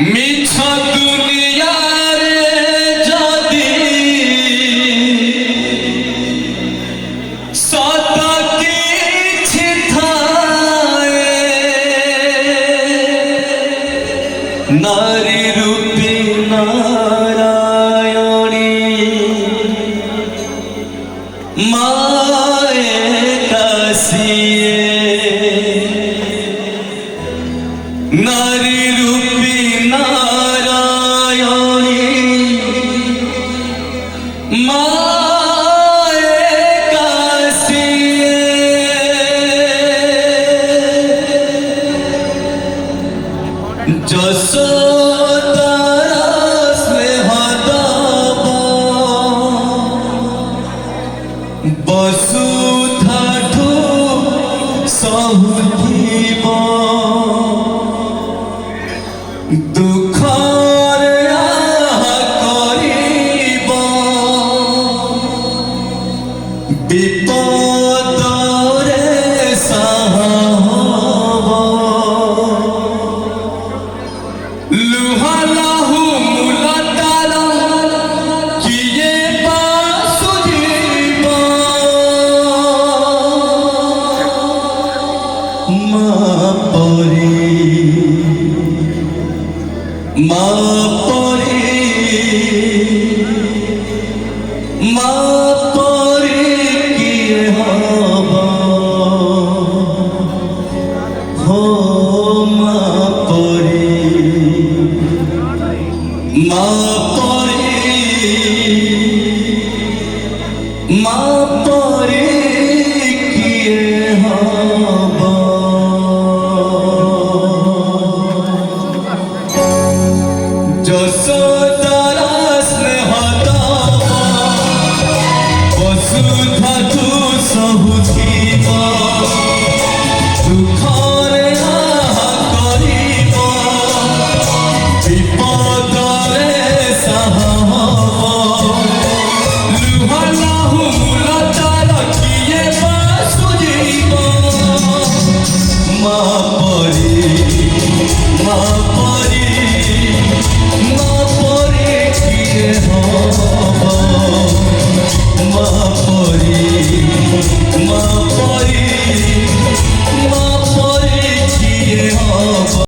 মিছা দুনিয়ারে যদি সত কিছু থাকে নারী রূপে নারায়ণী মায়ে কাশিয়ে নারী রূপী নারায়ণী মায়ে কাশিয়ে যশোদারা স্নেহ দাব বসুধাঠু সহুধিব দুঃখরে করিব বিপদরে সাহব লুহা লাহু মুলাতাল কিয়ে বাসুজিব মা পরি মা পরি